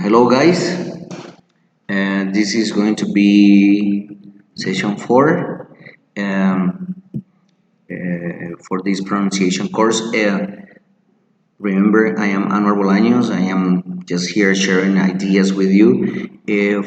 Hello guys, and this is going to be session 4 um, for this pronunciation course. Remember, I am Anuar Bolaños. I am just here sharing ideas with you.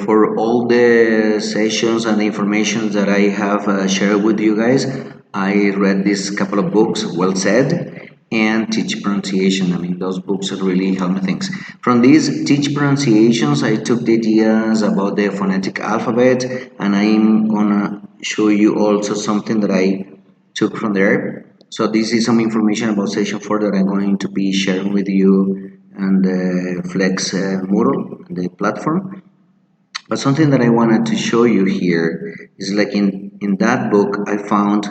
For all the sessions and the information that I have shared with you guys, I read this couple of books, Well Said and Teach Pronunciation. I mean, those books really help me things. From these Teach Pronunciations, I took the ideas about the phonetic alphabet, and I'm gonna show you also something that I took from there. So this is some information about session 4 that I'm going to be sharing with you on the Flex Moodle, the platform. But something that I wanted to show you here is like in that book I found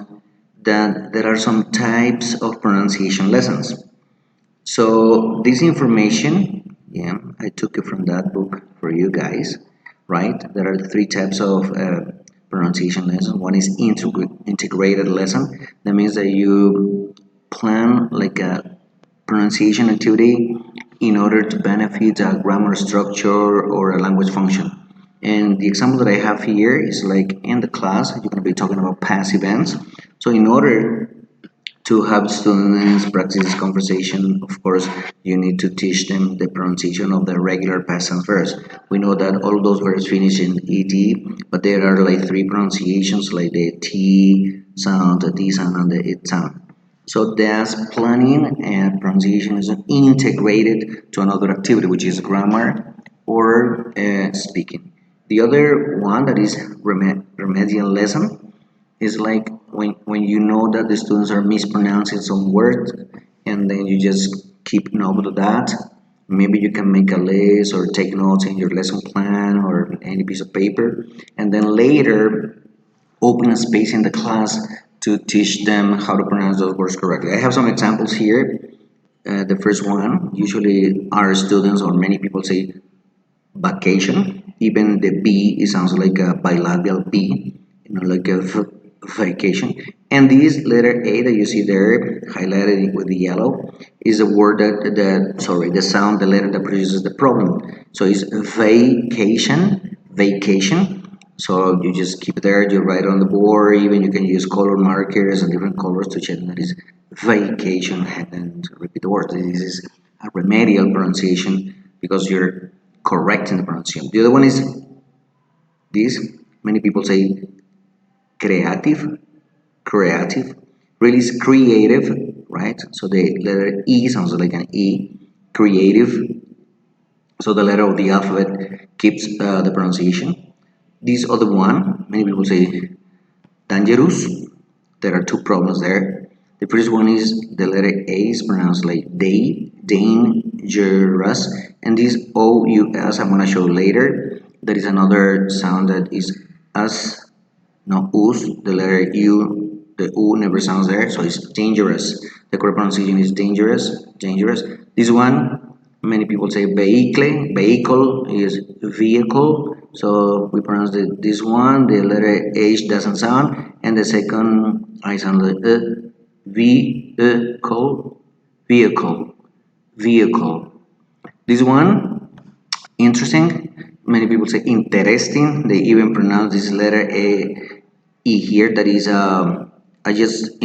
that there are some types of pronunciation lessons. So this information, yeah, I took it from that book for you guys, right? There are three types of pronunciation lessons. One is integrated lesson. That means that you plan like a pronunciation activity in order to benefit a grammar structure or a language function. And the example that I have here is like in the class, you're going to be talking about past events. So in order to have students practice this conversation, of course, you need to teach them the pronunciation of the regular past tense verbs. We know that all those verbs finish in ed, but there are like three pronunciations, like the t sound, the d sound, and the it sound. So that's planning and pronunciation is integrated to another activity, which is grammar or speaking. The other one that is remedial lesson is like when you know that the students are mispronouncing some words, and then you just keep note of that. Maybe you can make a list or take notes in your lesson plan or any piece of paper, and then later open a space in the class to teach them how to pronounce those words correctly. I have some examples here. The first one, usually our students or many people say vacation. Even the B, it sounds like a bilabial B, like a vacation. And this letter A that you see there, highlighted with the yellow, is the word the sound, the letter that produces the problem. So it's vacation. So you just keep it there, you write it on the board, even you can use color markers and different colors to check that is vacation and repeat the word. This is a remedial pronunciation because you're correcting the pronunciation. The other one is this. Many people say creative. Really is creative, right? So the letter E sounds like an E, creative. So the letter of the alphabet keeps the pronunciation. This other one, many people say dangerous. There are two problems there. The first one is the letter A is pronounced like dangerous, and this O-U-S I'm gonna show later. There is another sound that is us, no us. The letter U, the U never sounds there, so it's dangerous. The correct pronunciation is dangerous. This one, many people say vehicle is vehicle. So we pronounce this one, the letter H doesn't sound, and the second I sound like vehicle. This one, interesting. Many people say interesting. They even pronounce this letter E here. That is, I just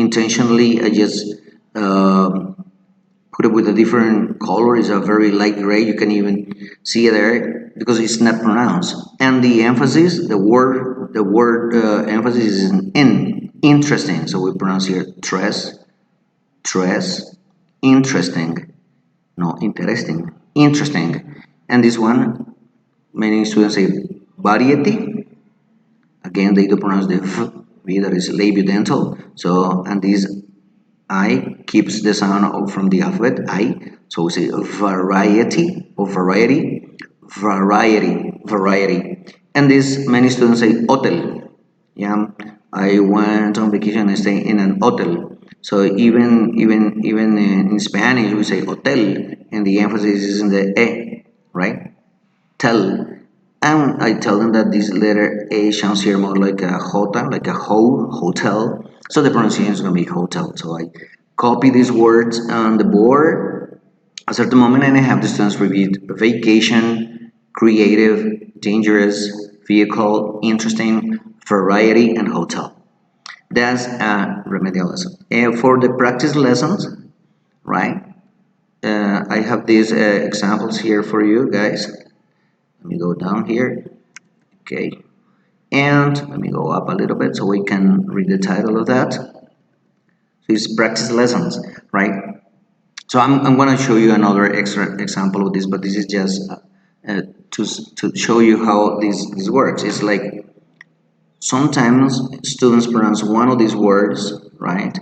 put it with a different color. It's a very light gray. You can even see it there because it's not pronounced. And the emphasis, the word emphasis is in interesting. So we pronounce here tres, interesting, no interesting, interesting. And this one, many students say variety. Again, they do pronounce the v that is labiodental. So and this I keeps the sound from the alphabet I. So we say variety or variety. And this many students say hotel. Yeah, I went on vacation and stayed in an hotel. So even in Spanish we say hotel, and the emphasis is in the e, right? Tell. And I tell them that this letter A sounds here more like a jota, like a hotel. So the pronunciation is going to be hotel. So I copy these words on the board a certain moment, and I have the students repeat vacation, creative, dangerous, vehicle, interesting, variety, and hotel. That's a remedial lesson. And for the practice lessons, right? I have these examples here for you guys. Let me go down here. Okay. And let me go up a little bit so we can read the title of that. So it's practice lessons, right? So I'm going to show you another extra example of this, but this is just to show you how this works. It's like sometimes students pronounce one of these words, right?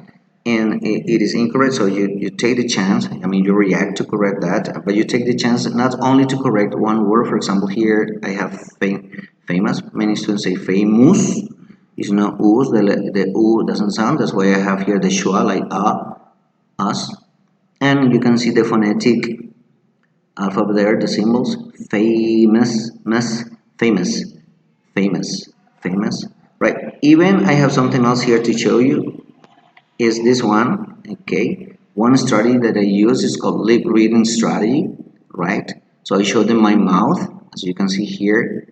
And it is incorrect, so you take the chance, I mean, you react to correct that, but you take the chance not only to correct one word. For example, here I have famous. Many students say famous. It's not us, the u doesn't sound, that's why I have here the schwa, like us. And you can see the phonetic alphabet there, the symbols, famous, famous, famous, famous, right? Even I have something else here to show you, is this one, okay? One strategy that I use is called lip reading strategy, right? So I show them my mouth, as you can see here.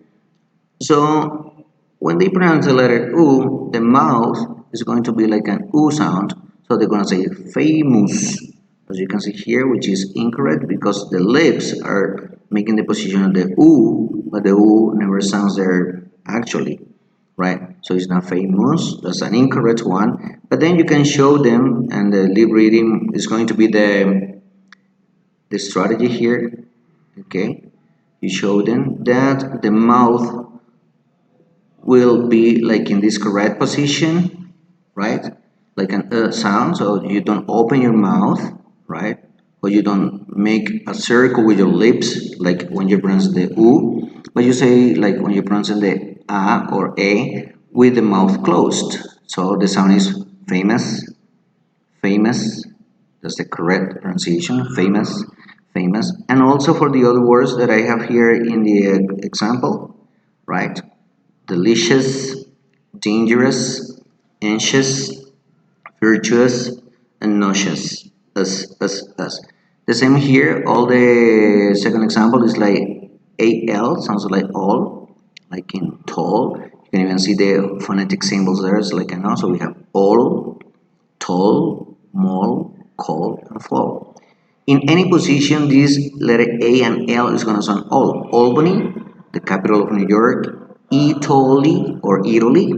So when they pronounce the letter U, the mouth is going to be like an U sound, so they're going to say famous, as you can see here, which is incorrect because the lips are making the position of the U, but the U never sounds there actually, right? So it's not famous, that's an incorrect one. But then you can show them, and the lip reading is going to be the strategy here, okay? You show them that the mouth will be like in this correct position, right? Like an sound, so you don't open your mouth, right? Or you don't make a circle with your lips, like when you pronounce the U, but you say like when you pronounce the A or A with the mouth closed. So the sound is famous, famous. That's the correct pronunciation, famous, famous. And also for the other words that I have here in the example, right? Delicious, dangerous, anxious, virtuous, and nauseous. Us. The same here, all the second example is like AL, sounds like all, like in tall. You can even see the phonetic symbols there, it's like an O. So we have all, tall, mall, call, and fall. In any position, this letter A and L is going to sound all. Albany, the capital of New York, Italy or Italy,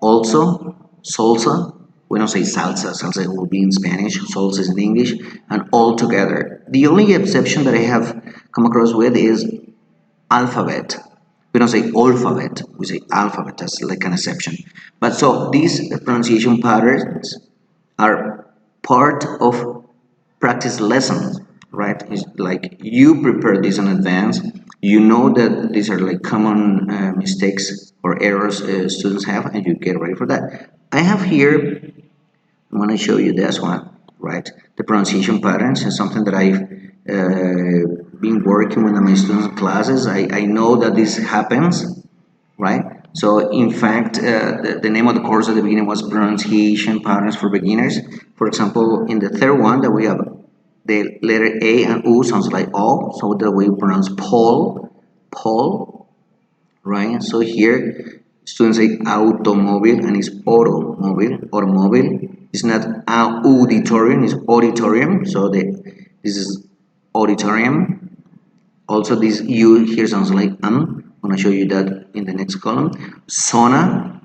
also salsa. We don't say salsa, salsa will be in Spanish, salsa is in English, and all together. The only exception that I have come across with is alphabet. We don't say alphabet, we say alphabet, that's like an exception. But so these pronunciation patterns are part of practice lessons, right? It's like you prepare this in advance. You know that these are like common mistakes or errors students have, and you get ready for that. I have here, I'm going to show you this one, right? The pronunciation patterns is something that I've been working with my students' classes. I know that this happens, right? So in fact, the name of the course at the beginning was pronunciation patterns for beginners. For example, in the third one that we have the letter A and U sounds like O, so that we pronounce Paul, right? So here students say automobile and it's automobile. It's not auditorium, it's auditorium. So this is auditorium. Also this U here sounds like I'm gonna show you that in the next column. Sauna,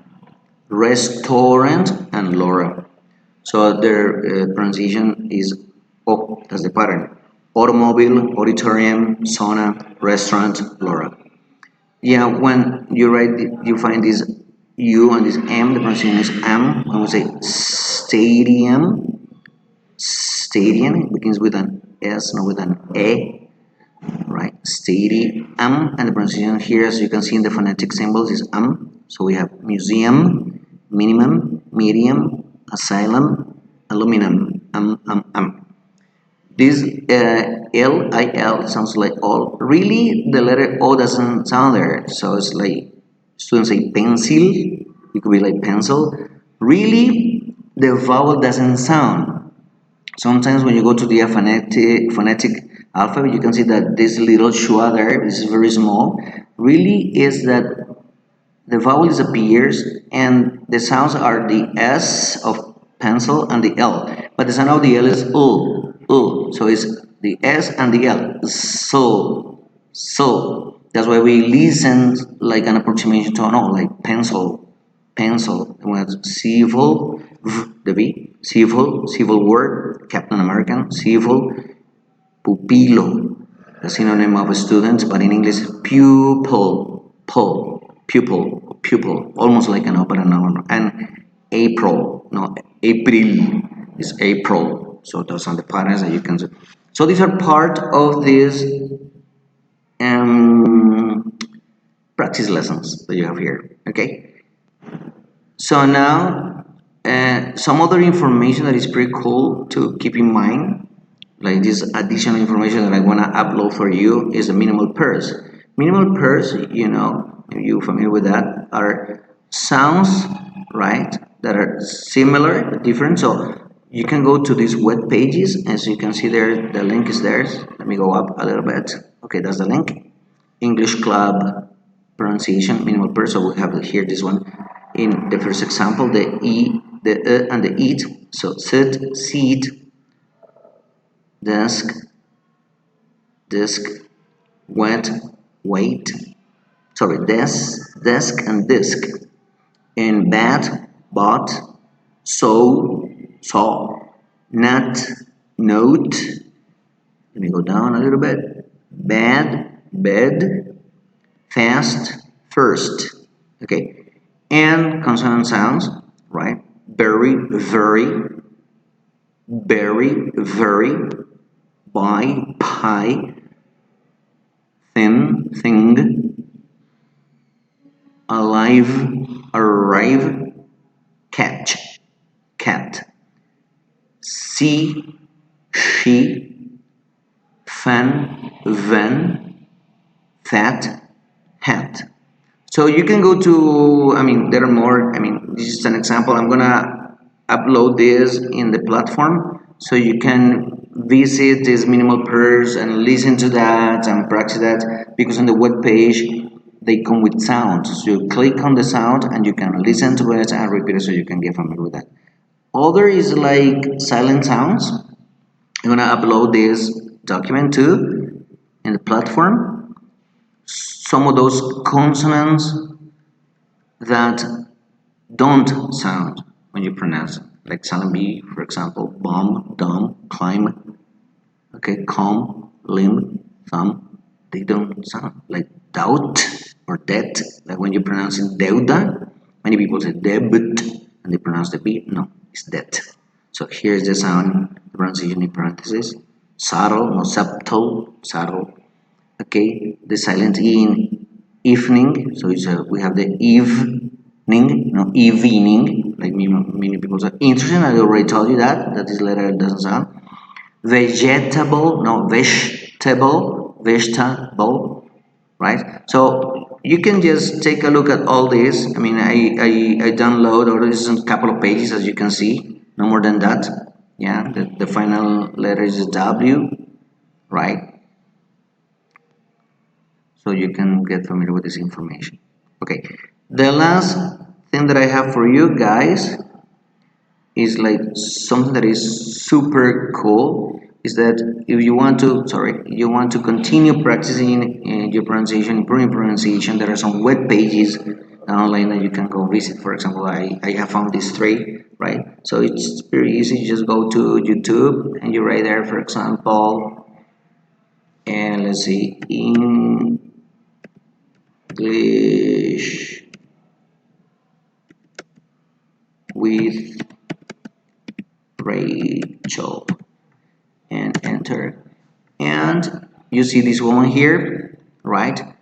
restaurant, and Laura. So their pronunciation is O, that's the pattern. Automobile, auditorium, sauna, restaurant, Laura. Yeah, when you write, you find this U and this M, the pronunciation is M. When we say stadium, it begins with an S, not with an A, right? Stadium, and the pronunciation here, as you can see in the phonetic symbols, is So we have museum, minimum, medium, asylum, aluminum, This L sounds like all. Really, the letter O doesn't sound there. So it's like students say pencil. It could be like pencil. Really, the vowel doesn't sound. Sometimes when you go to the phonetic alphabet, you can see that this little schwa there is very small. Really is that the vowel disappears and the sounds are the S of pencil and the L. But the sound of the L is U. So it's the S and the L. So. That's why we listen like an approximation tone, no, like pencil. Civil, the V, civil word, Captain American, civil, pupilo, the synonym of a student, but in English, pupil, almost like an opera noun. And April is April. So those are the patterns that you can see. So these are part of this practice lessons that you have here. Okay. So now, some other information that is pretty cool to keep in mind, like this additional information that I want to upload for you, is the minimal pairs. Minimal pairs, if you're familiar with that, are sounds, right, that are similar but different. So you can go to these web pages, as you can see there, the link is there. Let me go up a little bit. Okay, that's the link. English Club pronunciation, minimal pairs. So we have here this one. In the first example, the E, the and the eat. So sit, seat, desk, wet, wait. Sorry, desk and disc. In bad, bought, so, saw, nut, note. Let me go down a little bit. Bad, bed, fast, first. Okay. And consonant sounds, right? Very, very, by, pie, thin, thing, alive, arrive, catch, cat, see, she, fan, van, fat, hat. So you can go to, there are more, this is an example. I'm gonna upload this in the platform so you can visit these minimal pairs and listen to that and practice that, because on the web page they come with sounds. So you click on the sound and you can listen to it and repeat it so you can get familiar with that. Other is like silent sounds. I'm gonna upload this document too in the platform. Some of those consonants that don't sound when you pronounce it, like silent B, for example, bomb, dumb, climb, okay, calm, limb, thumb, they don't sound like doubt or debt, like when you pronounce it deuda, many people say debut and they pronounce the B, no, it's debt. So here's the sound, the pronunciation in parentheses, subtle, no, subtle, okay, the silent E in evening, so we have the evening, no, evening, like many people say. Interesting, I already told you that this letter doesn't sound. Vegetable, no, vegetable, right? So you can just take a look at all this. I download all this in a couple of pages, as you can see, no more than that. Yeah, the final letter is W, right? So you can get familiar with this information. Okay, the last thing that I have for you guys is like something that is super cool, is that if you want to continue practicing your pronunciation, improving pronunciation, there are some web pages online that you can go visit. For example, I have found these three, right? So it's very easy. You just go to YouTube and you write there, for example, and let's see, English with Rachel, and enter, and you see this one here, right?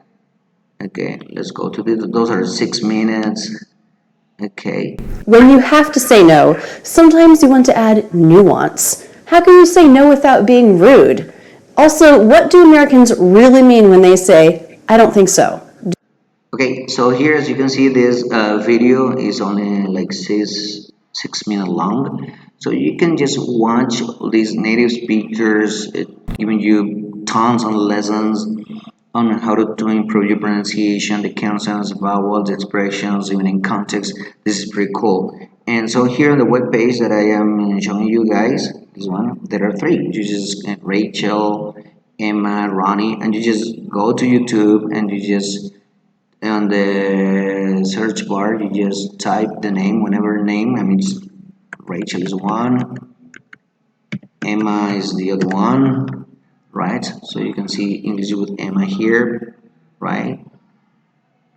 Okay, let's go to this. Those are 6 minutes. Okay, when you have to say no, sometimes you want to add nuance. How can you say no without being rude? Also, what do Americans really mean when they say, I don't think so? okay, so here, as you can see, this video is only like 6 minutes long, so you can just watch these native speakers giving you tons of lessons on how to improve your pronunciation, the consonants, vowels, expressions, even in context. This is pretty cool. And so here on the web page that I am showing you guys, this one, there are three. You just Rachel, Emma, Ronnie, and you just go to YouTube and you just on the search bar you just type the name, whenever name. I mean, Rachel is one, Emma is the other one, right? So you can see English with Emma here, right?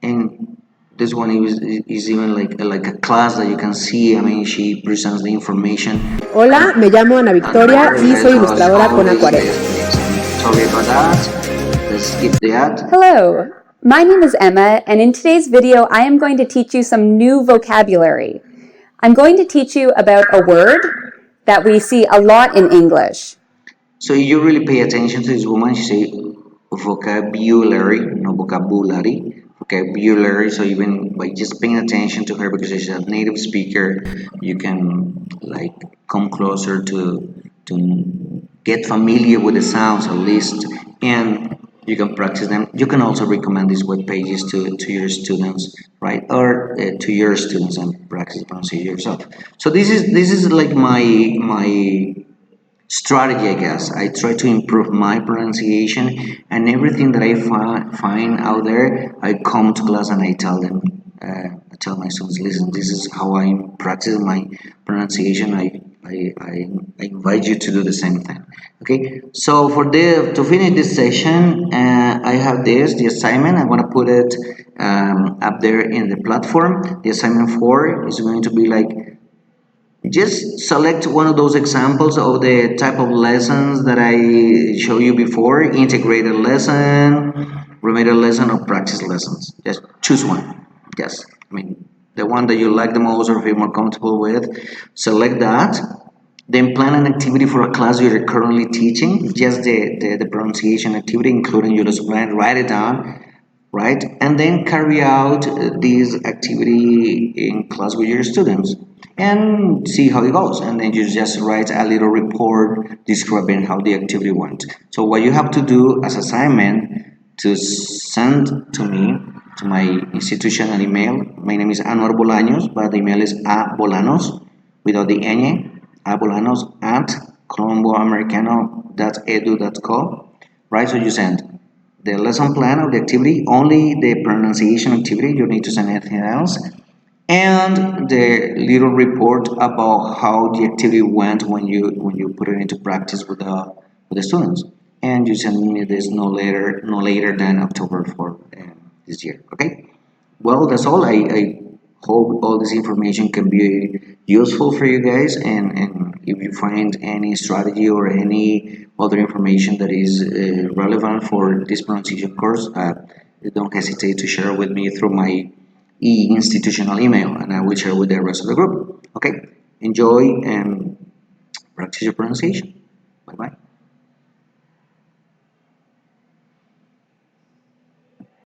And this one is even like a class that you can see. I mean, she presents the information. Hola, me llamo Ana Victoria y soy ilustradora con acuarela. Sorry about that. Let's skip that. Hello, my name is Emma, and in today's video, I am going to teach you some new vocabulary. I'm going to teach you about a word that we see a lot in English. So you really pay attention to this woman. She say vocabulary, no vocabulary, vocabulary. So even by just paying attention to her because she's a native speaker, you can like come closer to get familiar with the sounds at least, and you can practice them. You can also recommend these web pages to your students, right? Or to your students and practice pronunciation yourself. So this is like my strategy, I guess. I try to improve my pronunciation, and everything that I find out there, I come to class and I tell them, I tell my students, listen, this is how I'm practicing my pronunciation. I invite you to do the same thing. Okay, so to finish this session, I have the assignment. I'm gonna put it up there in the platform. The assignment 4 is going to be like, just select one of those examples of the type of lessons that I showed you before: integrated lesson, remedial lesson, or practice lessons. Just choose one. Yes, I mean the one that you like the most or feel more comfortable with. Select that. Then plan an activity for a class you're currently teaching. Just the pronunciation activity, including your lesson plan. Write it down, right? And then carry out this activity in class with your students and see how it goes. And then you just write a little report describing how the activity went. So what you have to do as assignment to send to me, to my institutional email. My name is Anuar Bolaños, but the email is abolanos without the ñ, abolanos at colomboamericano.edu.co, right? So you send the lesson plan of the activity, only the pronunciation activity. You need to send anything else, and the little report about how the activity went when you put it into practice with the students. And you send me this no later than October for this year. Okay. Well, that's all. I hope all this information can be useful for you guys, and if you find any strategy or any other information that is relevant for this pronunciation course, don't hesitate to share with me through my institutional email, and I will share with the rest of the group. Okay, enjoy and practice your pronunciation. Bye bye.